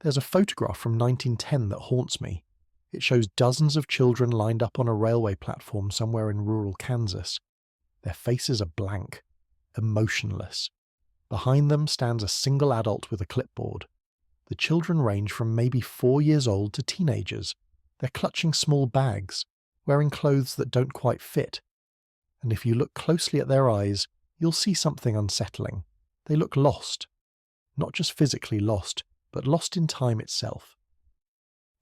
There's a photograph from 1910 that haunts me. It shows dozens of children lined up on a railway platform somewhere in rural Kansas. Their faces are blank, emotionless. Behind them stands a single adult with a clipboard. The children range from maybe 4 years old to teenagers. They're clutching small bags, wearing clothes that don't quite fit. And if you look closely at their eyes, you'll see something unsettling. They look lost. Not just physically lost, but lost in time itself.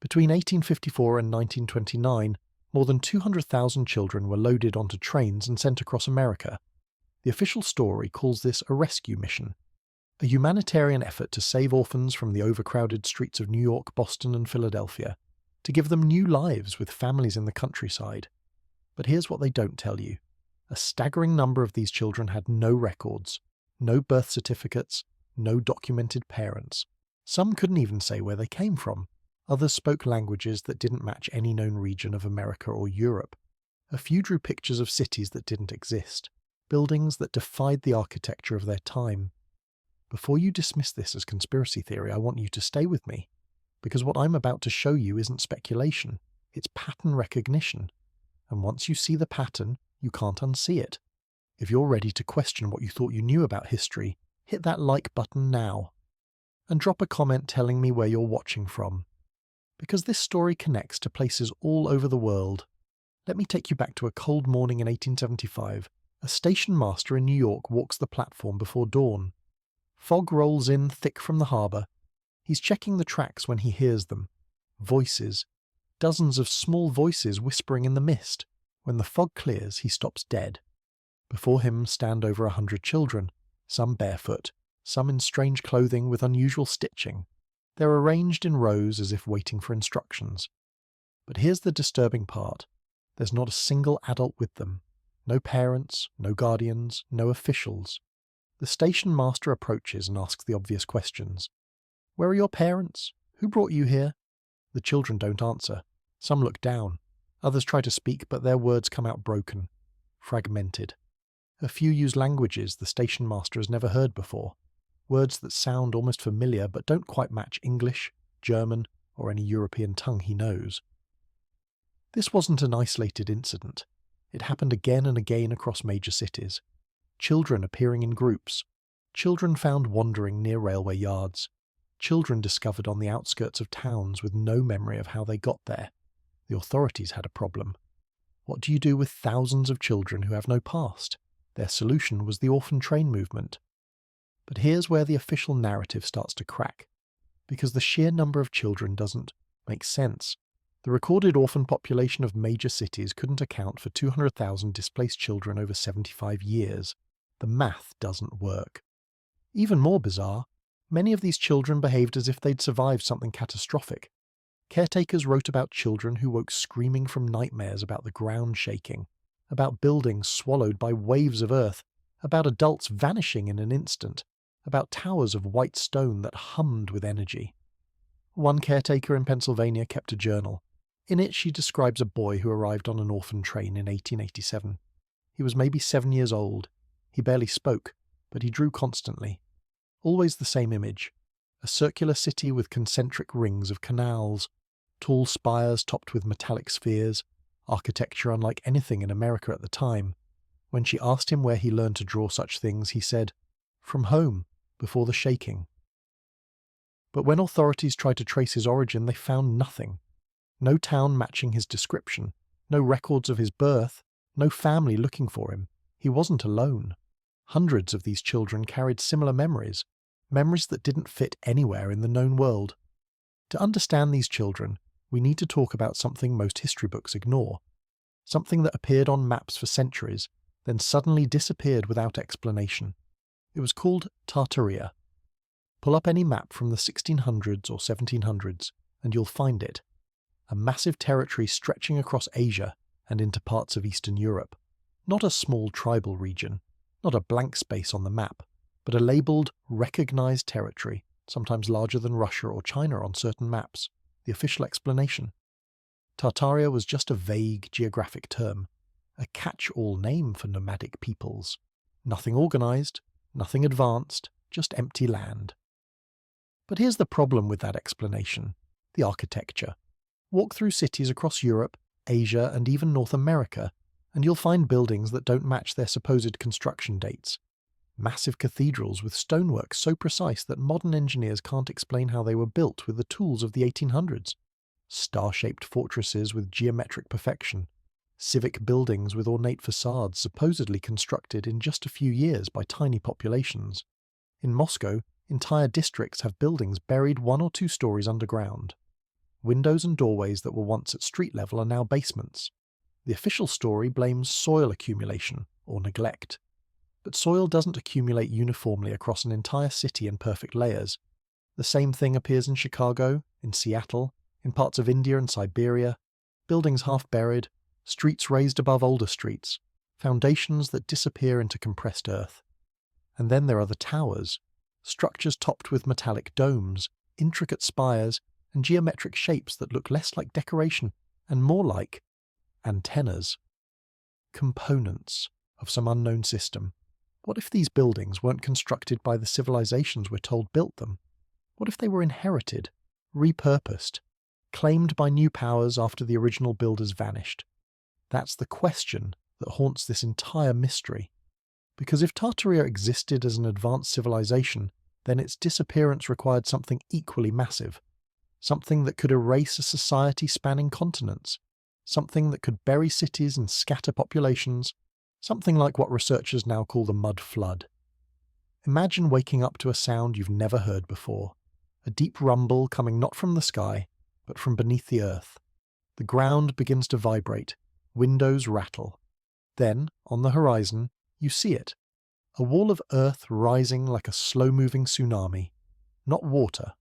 Between 1854 and 1929, more than 200,000 children were loaded onto trains and sent across America. The official story calls this a rescue mission, a humanitarian effort to save orphans from the overcrowded streets of New York, Boston, and Philadelphia, to give them new lives with families in the countryside. But here's what they don't tell you. A staggering number of these children had no records, no birth certificates, no documented parents. Some couldn't even say where they came from. Others spoke languages that didn't match any known region of America or Europe. A few drew pictures of cities that didn't exist, buildings that defied the architecture of their time. Before you dismiss this as conspiracy theory, I want you to stay with me, because what I'm about to show you isn't speculation, it's pattern recognition. And once you see the pattern, you can't unsee it. If you're ready to question what you thought you knew about history, hit that like button now. And drop a comment telling me where you're watching from. Because this story connects to places all over the world. Let me take you back to a cold morning in 1875. A station master in New York walks the platform before dawn. Fog rolls in thick from the harbour. He's checking the tracks when he hears them. Voices. Dozens of small voices whispering in the mist. When the fog clears, he stops dead. Before him stand over 100 children, some barefoot, some in strange clothing with unusual stitching. They're arranged in rows as if waiting for instructions. But here's the disturbing part. There's not a single adult with them. No parents, no guardians, no officials. The station master approaches and asks the obvious questions. Where are your parents? Who brought you here? The children don't answer. Some look down. Others try to speak, but their words come out broken, fragmented. A few use languages the station master has never heard before. Words that sound almost familiar but don't quite match English, German, or any European tongue he knows. This wasn't an isolated incident. It happened again and again across major cities. Children appearing in groups. Children found wandering near railway yards. Children discovered on the outskirts of towns with no memory of how they got there. The authorities had a problem. What do you do with thousands of children who have no past? Their solution was the Orphan Train movement. But here's where the official narrative starts to crack, because the sheer number of children doesn't make sense. The recorded orphan population of major cities couldn't account for 200,000 displaced children over 75 years. The math doesn't work. Even more bizarre, many of these children behaved as if they'd survived something catastrophic. Caretakers wrote about children who woke screaming from nightmares about the ground shaking, about buildings swallowed by waves of earth, about adults vanishing in an instant, about towers of white stone that hummed with energy. One caretaker in Pennsylvania kept a journal. In it she describes a boy who arrived on an orphan train in 1887. He was maybe 7 years old. He barely spoke, but he drew constantly. Always the same image. A circular city with concentric rings of canals, tall spires topped with metallic spheres, architecture unlike anything in America at the time. When she asked him where he learned to draw such things, he said, "From home, before the shaking." But when authorities tried to trace his origin, they found nothing. No town matching his description, no records of his birth, no family looking for him. He wasn't alone. Hundreds of these children carried similar memories, memories that didn't fit anywhere in the known world. To understand these children, we need to talk about something most history books ignore, something that appeared on maps for centuries, then suddenly disappeared without explanation. It was called Tartaria. Pull up any map from the 1600s or 1700s, and you'll find it. A massive territory stretching across Asia and into parts of Eastern Europe. Not a small tribal region, not a blank space on the map, but a labelled, recognised territory, sometimes larger than Russia or China on certain maps. The official explanation. Tartaria was just a vague geographic term, a catch-all name for nomadic peoples. Nothing organised, nothing advanced, just empty land. But here's the problem with that explanation: the architecture. Walk through cities across Europe, Asia, and even North America, and you'll find buildings that don't match their supposed construction dates. Massive cathedrals with stonework so precise that modern engineers can't explain how they were built with the tools of the 1800s. Star-shaped fortresses with geometric perfection. Civic buildings with ornate facades supposedly constructed in just a few years by tiny populations. In Moscow, entire districts have buildings buried 1 or 2 stories underground. Windows and doorways that were once at street level are now basements. The official story blames soil accumulation, or neglect. But soil doesn't accumulate uniformly across an entire city in perfect layers. The same thing appears in Chicago, in Seattle, in parts of India and Siberia, buildings half buried, streets raised above older streets, foundations that disappear into compressed earth. And then there are the towers, structures topped with metallic domes, intricate spires, and geometric shapes that look less like decoration and more like antennas. Components of some unknown system. What if these buildings weren't constructed by the civilizations we're told built them? What if they were inherited, repurposed, claimed by new powers after the original builders vanished? That's the question that haunts this entire mystery. Because if Tartaria existed as an advanced civilization, then its disappearance required something equally massive. Something that could erase a society spanning continents. Something that could bury cities and scatter populations. Something like what researchers now call the mud flood. Imagine waking up to a sound you've never heard before. A deep rumble coming not from the sky, but from beneath the earth. The ground begins to vibrate. Windows rattle. Then, on the horizon, you see it. A wall of earth rising like a slow-moving tsunami. Not water.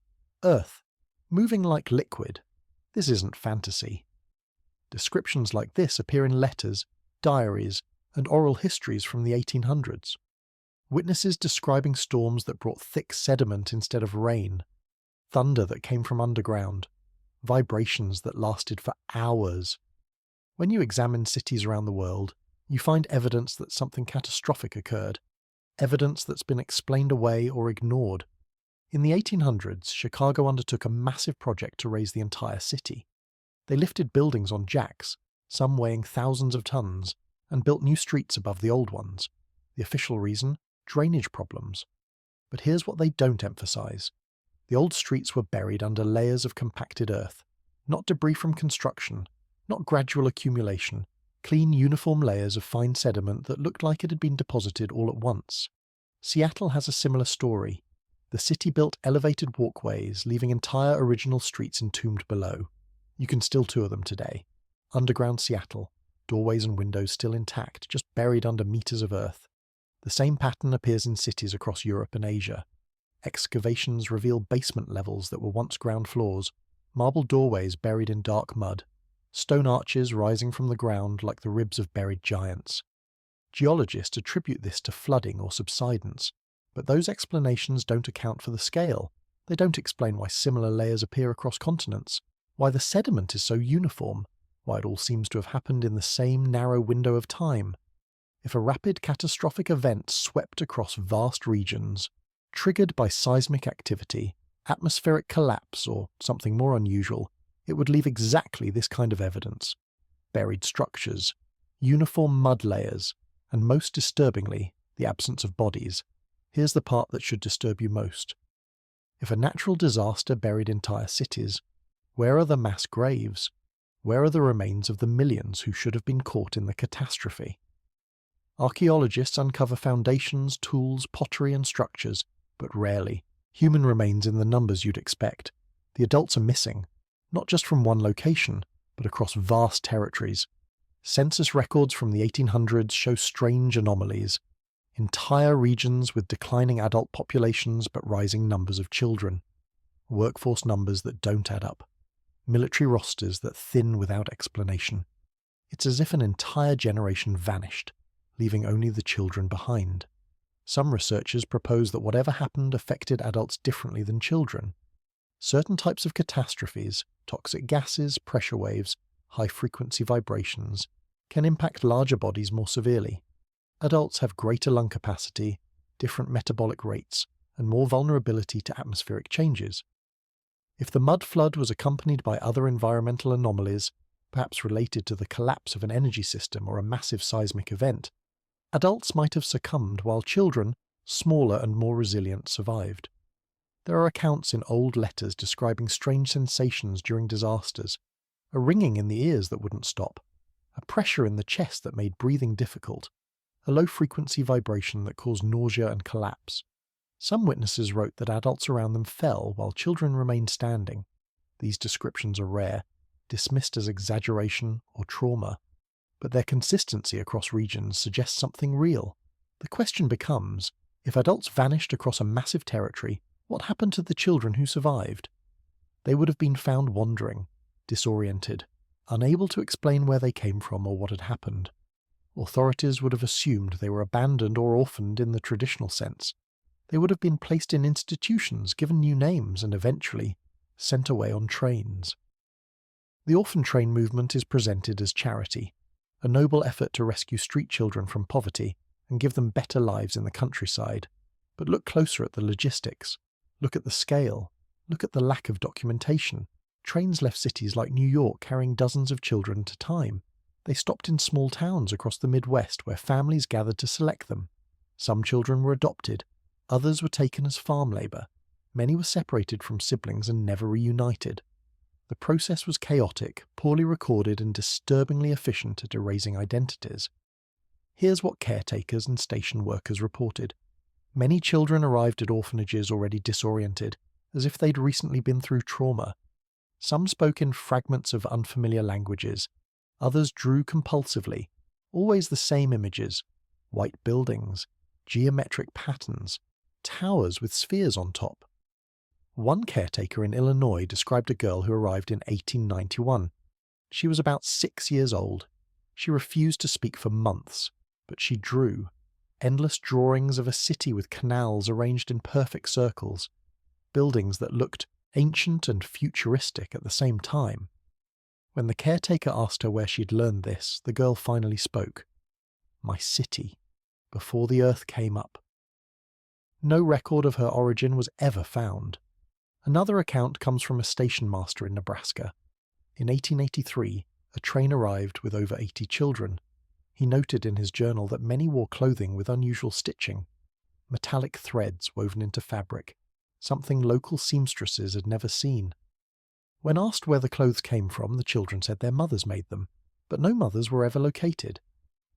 Earth. Moving like liquid. This isn't fantasy. Descriptions like this appear in letters, diaries, and oral histories from the 1800s. Witnesses describing storms that brought thick sediment instead of rain. Thunder that came from underground. Vibrations that lasted for hours. When you examine cities around the world, you find evidence that something catastrophic occurred. Evidence that's been explained away or ignored. In the 1800s, Chicago undertook a massive project to raise the entire city. They lifted buildings on jacks, some weighing thousands of tons, and built new streets above the old ones. The official reason? Drainage problems. But here's what they don't emphasize. The old streets were buried under layers of compacted earth. Not debris from construction, not gradual accumulation, clean uniform layers of fine sediment that looked like it had been deposited all at once. Seattle has a similar story. The city built elevated walkways, leaving entire original streets entombed below. You can still tour them today. Underground Seattle, doorways and windows still intact, just buried under meters of earth. The same pattern appears in cities across Europe and Asia. Excavations reveal basement levels that were once ground floors, marble doorways buried in dark mud, stone arches rising from the ground like the ribs of buried giants. Geologists attribute this to flooding or subsidence, but those explanations don't account for the scale. They don't explain why similar layers appear across continents, why the sediment is so uniform, why it all seems to have happened in the same narrow window of time. If a rapid catastrophic event swept across vast regions, triggered by seismic activity, atmospheric collapse, or something more unusual, it would leave exactly this kind of evidence. Buried structures, uniform mud layers, and most disturbingly, the absence of bodies. Here's the part that should disturb you most. If a natural disaster buried entire cities, where are the mass graves? Where are the remains of the millions who should have been caught in the catastrophe? Archaeologists uncover foundations, tools, pottery and structures, but rarely. Human remains in the numbers you'd expect. The adults are missing, not just from one location, but across vast territories. Census records from the 1800s show strange anomalies. Entire regions with declining adult populations but rising numbers of children. Workforce numbers that don't add up. Military rosters that thin without explanation. It's as if an entire generation vanished, leaving only the children behind. Some researchers propose that whatever happened affected adults differently than children. Certain types of catastrophes, toxic gases, pressure waves, high-frequency vibrations, can impact larger bodies more severely. Adults have greater lung capacity, different metabolic rates, and more vulnerability to atmospheric changes. If the mud flood was accompanied by other environmental anomalies, perhaps related to the collapse of an energy system or a massive seismic event, adults might have succumbed while children, smaller and more resilient, survived. There are accounts in old letters describing strange sensations during disasters, a ringing in the ears that wouldn't stop, a pressure in the chest that made breathing difficult, a low-frequency vibration that caused nausea and collapse. Some witnesses wrote that adults around them fell while children remained standing. These descriptions are rare, dismissed as exaggeration or trauma, but their consistency across regions suggests something real. The question becomes, if adults vanished across a massive territory, what happened to the children who survived? They would have been found wandering, disoriented, unable to explain where they came from or what had happened. Authorities would have assumed they were abandoned or orphaned in the traditional sense. They would have been placed in institutions, given new names, and eventually sent away on trains. The Orphan Train movement is presented as charity, a noble effort to rescue street children from poverty and give them better lives in the countryside. But look closer at the logistics. Look at the scale. Look at the lack of documentation. Trains left cities like New York carrying dozens of children at a time. They stopped in small towns across the Midwest where families gathered to select them. Some children were adopted. Others were taken as farm labour. Many were separated from siblings and never reunited. The process was chaotic, poorly recorded, and disturbingly efficient at erasing identities. Here's what caretakers and station workers reported. Many children arrived at orphanages already disoriented, as if they'd recently been through trauma. Some spoke in fragments of unfamiliar languages. Others drew compulsively, always the same images: white buildings, geometric patterns, towers with spheres on top. One caretaker in Illinois described a girl who arrived in 1891. She was about 6 years old. She refused to speak for months, but she drew. Endless drawings of a city with canals arranged in perfect circles, buildings that looked ancient and futuristic at the same time. When the caretaker asked her where she'd learned this, the girl finally spoke. "My city, before the earth came up." No record of her origin was ever found. Another account comes from a station master in Nebraska. In 1883, a train arrived with over 80 children. He noted in his journal that many wore clothing with unusual stitching, metallic threads woven into fabric, something local seamstresses had never seen. When asked where the clothes came from, the children said their mothers made them, but no mothers were ever located.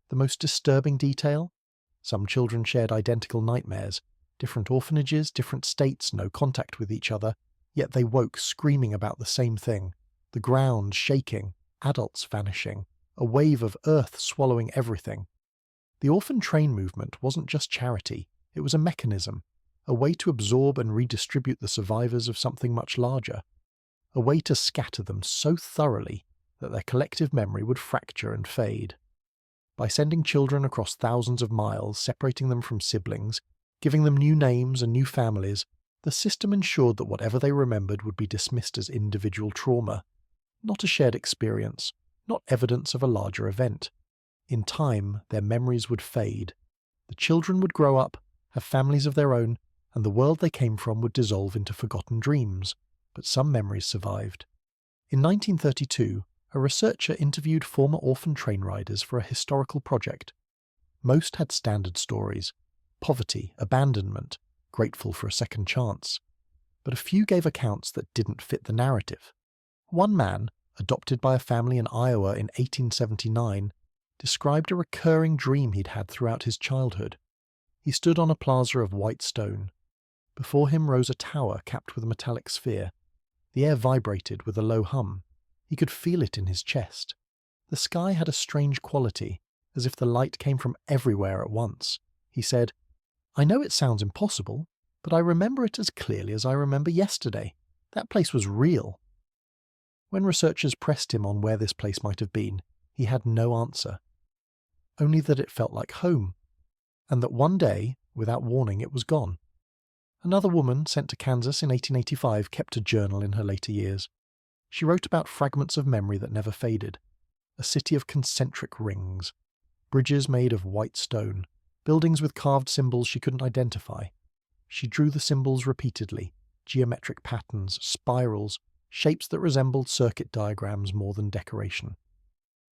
The most disturbing detail? Some children shared identical nightmares. Different orphanages, different states, no contact with each other, yet they woke screaming about the same thing. The ground shaking, adults vanishing, a wave of earth swallowing everything. The Orphan Train movement wasn't just charity, it was a mechanism, a way to absorb and redistribute the survivors of something much larger, a way to scatter them so thoroughly that their collective memory would fracture and fade. By sending children across thousands of miles, separating them from siblings, giving them new names and new families, the system ensured that whatever they remembered would be dismissed as individual trauma, not a shared experience, not evidence of a larger event. In time, their memories would fade. The children would grow up, have families of their own, and the world they came from would dissolve into forgotten dreams. But some memories survived. In 1932, a researcher interviewed former orphan train riders for a historical project. Most had standard stories: poverty, abandonment, grateful for a second chance. But a few gave accounts that didn't fit the narrative. One man, adopted by a family in Iowa in 1879, described a recurring dream he'd had throughout his childhood. He stood on a plaza of white stone. Before him rose a tower capped with a metallic sphere. The air vibrated with a low hum. He could feel it in his chest. The sky had a strange quality, as if the light came from everywhere at once. He said, "I know it sounds impossible, but I remember it as clearly as I remember yesterday. That place was real." When researchers pressed him on where this place might have been, he had no answer. Only that it felt like home, and that one day, without warning, it was gone. Another woman, sent to Kansas in 1885, kept a journal in her later years. She wrote about fragments of memory that never faded. A city of concentric rings, bridges made of white stone, buildings with carved symbols she couldn't identify. She drew the symbols repeatedly, geometric patterns, spirals, shapes that resembled circuit diagrams more than decoration.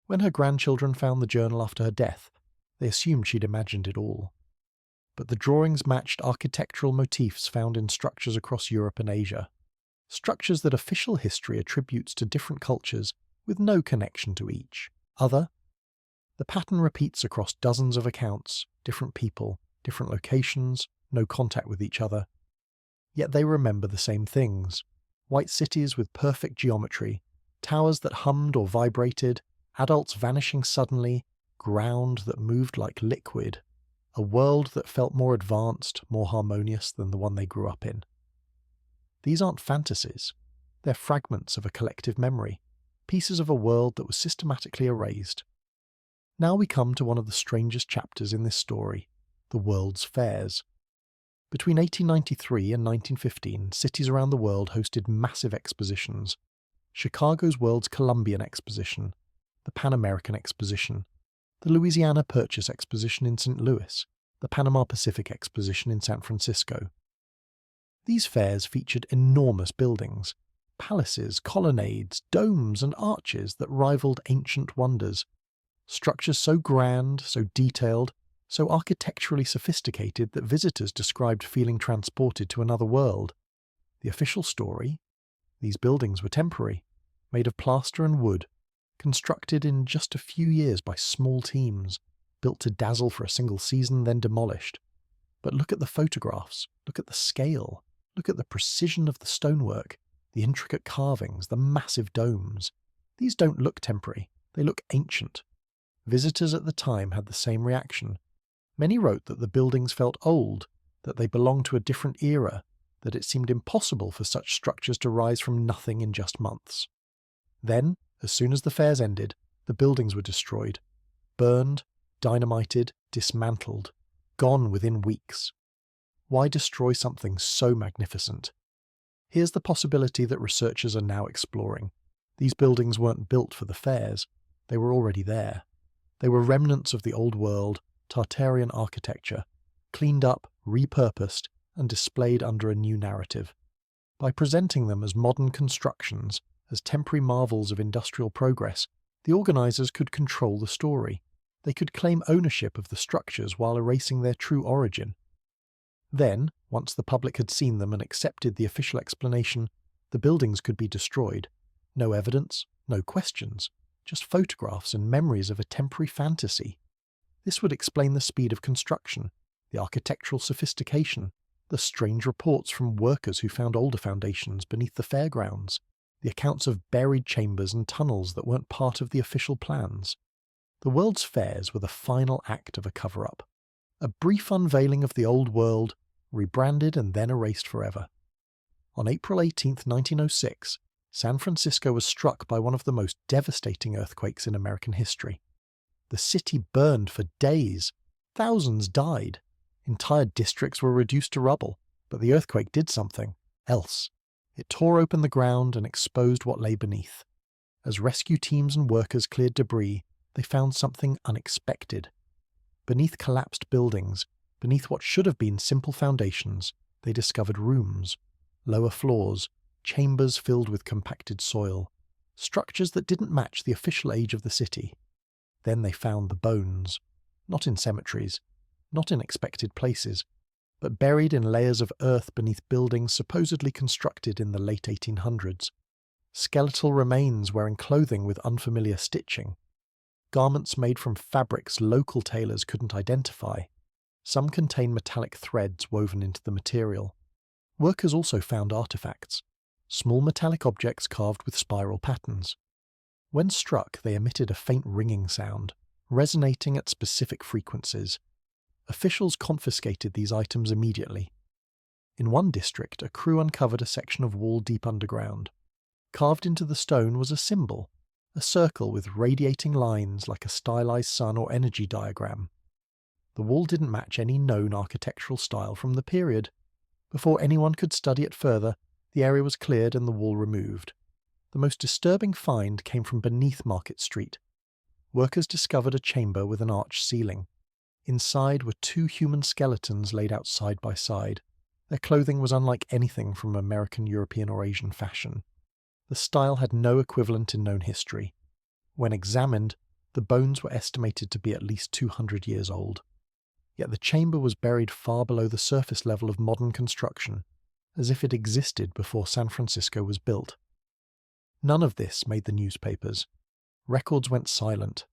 When her grandchildren found the journal after her death, they assumed she'd imagined it all. But the drawings matched architectural motifs found in structures across Europe and Asia, structures that official history attributes to different cultures with no connection to each other. The pattern repeats across dozens of accounts, different people, different locations, no contact with each other. Yet they remember the same things: white cities with perfect geometry, towers that hummed or vibrated, adults vanishing suddenly, ground that moved like liquid, a world that felt more advanced, more harmonious than the one they grew up in. These aren't fantasies. They're fragments of a collective memory, pieces of a world that was systematically erased. Now we come to one of the strangest chapters in this story, the world's fairs. Between 1893 and 1915, cities around the world hosted massive expositions. Chicago's World's Columbian Exposition, the Pan American Exposition, the Louisiana Purchase Exposition in St. Louis, the Panama Pacific Exposition in San Francisco. These fairs featured enormous buildings, palaces, colonnades, domes, and arches that rivaled ancient wonders. Structures so grand, so detailed, so architecturally sophisticated that visitors described feeling transported to another world. The official story? These buildings were temporary, made of plaster and wood, constructed in just a few years by small teams, built to dazzle for a single season, then demolished. But look at the photographs, look at the scale, look at the precision of the stonework, the intricate carvings, the massive domes. These don't look temporary, they look ancient. Visitors at the time had the same reaction. Many wrote that the buildings felt old, that they belonged to a different era, that it seemed impossible for such structures to rise from nothing in just months. Then, as soon as the fairs ended, the buildings were destroyed, burned, dynamited, dismantled, gone within weeks. Why destroy something so magnificent? Here's the possibility that researchers are now exploring. These buildings weren't built for the fairs, they were already there. They were remnants of the old world, Tartarian architecture, cleaned up, repurposed, and displayed under a new narrative. By presenting them as modern constructions, as temporary marvels of industrial progress, the organisers could control the story. They could claim ownership of the structures while erasing their true origin. Then, once the public had seen them and accepted the official explanation, the buildings could be destroyed. No evidence, no questions, just photographs and memories of a temporary fantasy. This would explain the speed of construction, the architectural sophistication, the strange reports from workers who found older foundations beneath the fairgrounds, the accounts of buried chambers and tunnels that weren't part of the official plans. The World's Fairs were the final act of a cover-up. A brief unveiling of the old world, rebranded and then erased forever. On April 18, 1906, San Francisco was struck by one of the most devastating earthquakes in American history. The city burned for days. Thousands died. Entire districts were reduced to rubble, but the earthquake did something else. It tore open the ground and exposed what lay beneath. As rescue teams and workers cleared debris, they found something unexpected. Beneath collapsed buildings, beneath what should have been simple foundations, they discovered rooms, lower floors, chambers filled with compacted soil, structures that didn't match the official age of the city. Then they found the bones, not in cemeteries, not in expected places, but buried in layers of earth beneath buildings supposedly constructed in the late 1800s. Skeletal remains wearing clothing with unfamiliar stitching. Garments made from fabrics local tailors couldn't identify. Some contain metallic threads woven into the material. Workers also found artifacts, small metallic objects carved with spiral patterns. When struck, they emitted a faint ringing sound, resonating at specific frequencies. Officials confiscated these items immediately. In one district, a crew uncovered a section of wall deep underground. Carved into the stone was a symbol, a circle with radiating lines like a stylized sun or energy diagram. The wall didn't match any known architectural style from the period. Before anyone could study it further, the area was cleared and the wall removed. The most disturbing find came from beneath Market Street. Workers discovered a chamber with an arched ceiling. Inside were two human skeletons laid out side by side. Their clothing was unlike anything from American, European, or Asian fashion. The style had no equivalent in known history. When examined, the bones were estimated to be at least 200 years old. Yet the chamber was buried far below the surface level of modern construction, as if it existed before San Francisco was built. None of this made the newspapers. Records went silent.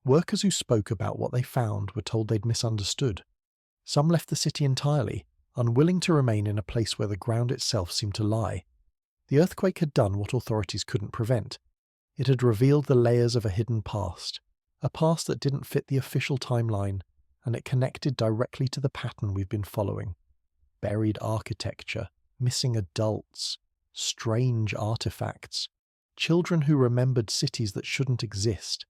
Workers who spoke about what they found were told they'd misunderstood. Some left the city entirely, unwilling to remain in a place where the ground itself seemed to lie. The earthquake had done what authorities couldn't prevent. It had revealed the layers of a hidden past, a past that didn't fit the official timeline, and it connected directly to the pattern we've been following. Buried architecture, missing adults, strange artifacts, children who remembered cities that shouldn't exist.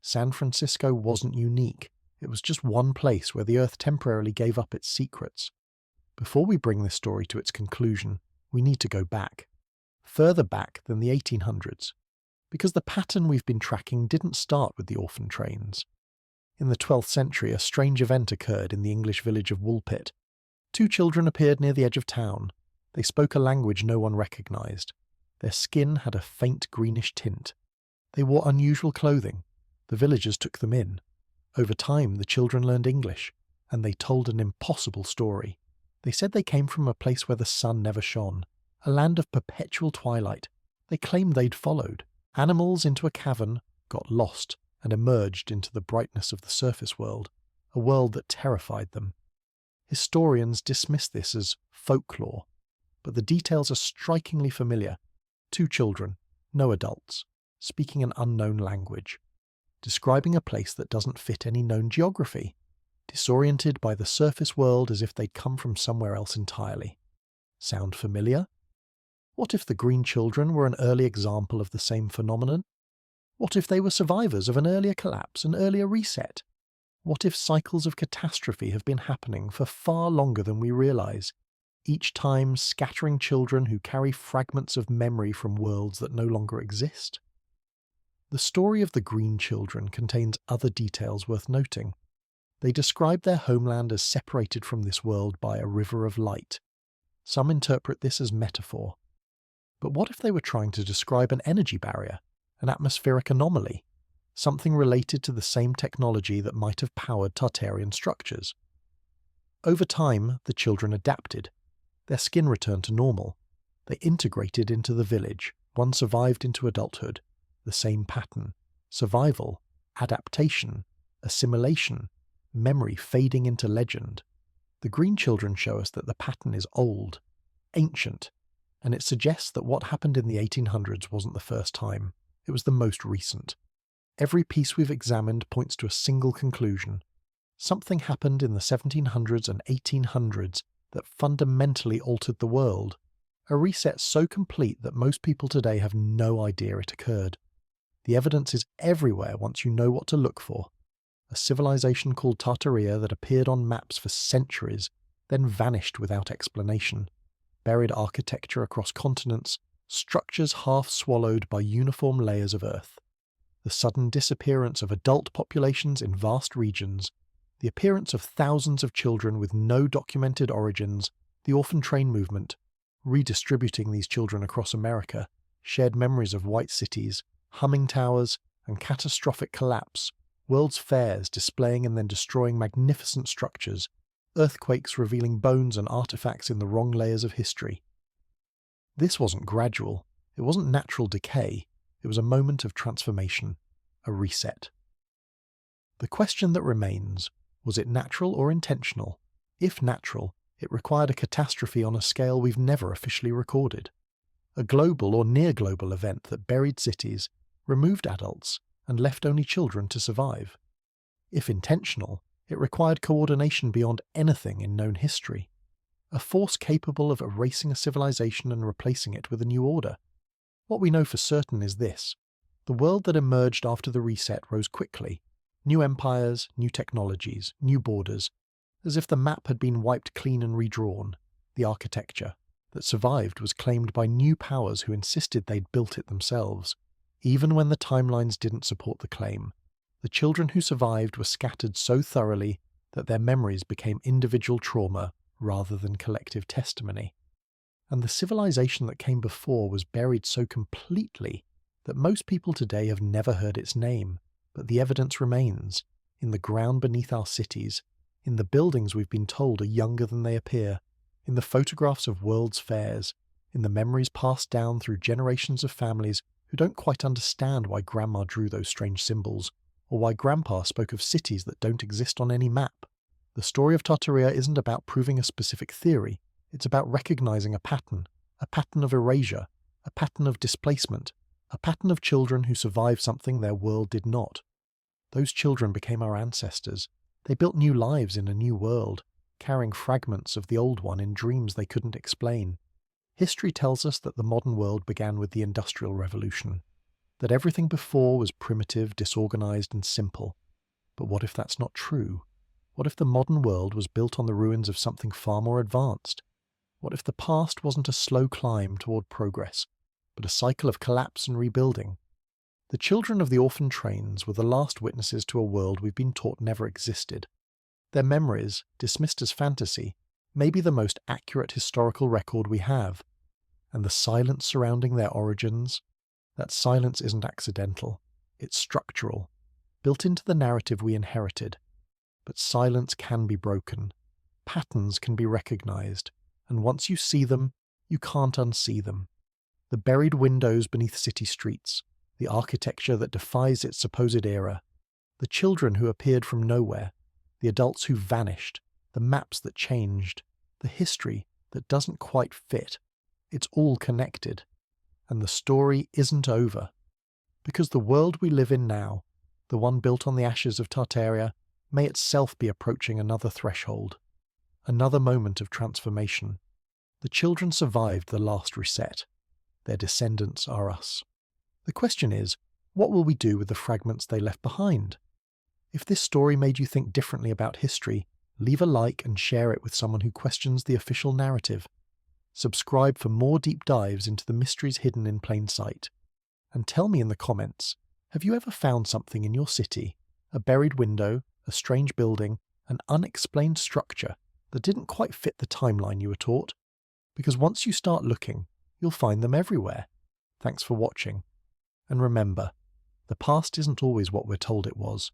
San Francisco wasn't unique. It was just one place where the Earth temporarily gave up its secrets. Before we bring this story to its conclusion, we need to go back. Further back than the 1800s. Because the pattern we've been tracking didn't start with the orphan trains. In the 12th century, a strange event occurred in the English village of Woolpit. 2 children appeared near the edge of town. They spoke a language no one recognised. Their skin had a faint greenish tint. They wore unusual clothing. The villagers took them in. Over time, the children learned English, and they told an impossible story. They said they came from a place where the sun never shone, a land of perpetual twilight. They claimed they'd followed animals into a cavern, got lost, and emerged into the brightness of the surface world, a world that terrified them. Historians dismiss this as folklore, but the details are strikingly familiar. 2 children, no adults, speaking an unknown language, describing a place that doesn't fit any known geography, disoriented by the surface world as if they'd come from somewhere else entirely. Sound familiar? What if the green children were an early example of the same phenomenon? What if they were survivors of an earlier collapse, an earlier reset? What if cycles of catastrophe have been happening for far longer than we realise, each time scattering children who carry fragments of memory from worlds that no longer exist? The story of the green children contains other details worth noting. They describe their homeland as separated from this world by a river of light. Some interpret this as metaphor. But what if they were trying to describe an energy barrier, an atmospheric anomaly, something related to the same technology that might have powered Tartarian structures? Over time, the children adapted. Their skin returned to normal. They integrated into the village. One survived into adulthood. The same pattern. Survival, adaptation, assimilation, memory fading into legend. The green children show us that the pattern is old, ancient, and it suggests that what happened in the 1800s wasn't the first time. It was the most recent. Every piece we've examined points to a single conclusion. Something happened in the 1700s and 1800s that fundamentally altered the world. A reset so complete that most people today have no idea it occurred. The evidence is everywhere once you know what to look for. A civilization called Tartaria that appeared on maps for centuries, then vanished without explanation. Buried architecture across continents, structures half swallowed by uniform layers of earth. The sudden disappearance of adult populations in vast regions, the appearance of thousands of children with no documented origins, the Orphan Train movement, redistributing these children across America, shared memories of white cities, humming towers, and catastrophic collapse, world's fairs displaying and then destroying magnificent structures, earthquakes revealing bones and artifacts in the wrong layers of history. This wasn't gradual, it wasn't natural decay, it was a moment of transformation, a reset. The question that remains, was it natural or intentional? If natural, it required a catastrophe on a scale we've never officially recorded. A global or near-global event that buried cities, removed adults, and left only children to survive. If intentional, it required coordination beyond anything in known history. A force capable of erasing a civilization and replacing it with a new order. What we know for certain is this. The world that emerged after the reset rose quickly. New empires, new technologies, new borders, as if the map had been wiped clean and redrawn. The architecture that survived was claimed by new powers who insisted they'd built it themselves. Even when the timelines didn't support the claim, the children who survived were scattered so thoroughly that their memories became individual trauma rather than collective testimony. And the civilization that came before was buried so completely that most people today have never heard its name, but the evidence remains, in the ground beneath our cities, in the buildings we've been told are younger than they appear, in the photographs of world's fairs, in the memories passed down through generations of families who don't quite understand why Grandma drew those strange symbols, or why Grandpa spoke of cities that don't exist on any map. The story of Tartaria isn't about proving a specific theory, it's about recognizing a pattern of erasure, a pattern of displacement, a pattern of children who survived something their world did not. Those children became our ancestors. They built new lives in a new world, carrying fragments of the old one in dreams they couldn't explain. History tells us that the modern world began with the Industrial Revolution, that everything before was primitive, disorganized, and simple. But what if that's not true? What if the modern world was built on the ruins of something far more advanced? What if the past wasn't a slow climb toward progress, but a cycle of collapse and rebuilding? The children of the orphan trains were the last witnesses to a world we've been taught never existed. Their memories, dismissed as fantasy, may be the most accurate historical record we have. And the silence surrounding their origins, that silence isn't accidental, it's structural, built into the narrative we inherited. But silence can be broken, patterns can be recognized, and once you see them, you can't unsee them. The buried windows beneath city streets, the architecture that defies its supposed era, the children who appeared from nowhere, the adults who vanished, the maps that changed, the history that doesn't quite fit. It's all connected. And the story isn't over. Because the world we live in now, the one built on the ashes of Tartaria, may itself be approaching another threshold, another moment of transformation. The children survived the last reset. Their descendants are us. The question is, what will we do with the fragments they left behind? If this story made you think differently about history, leave a like and share it with someone who questions the official narrative. Subscribe for more deep dives into the mysteries hidden in plain sight. And tell me in the comments, have you ever found something in your city, a buried window, a strange building, an unexplained structure that didn't quite fit the timeline you were taught? Because once you start looking, you'll find them everywhere. Thanks for watching. And remember, the past isn't always what we're told it was.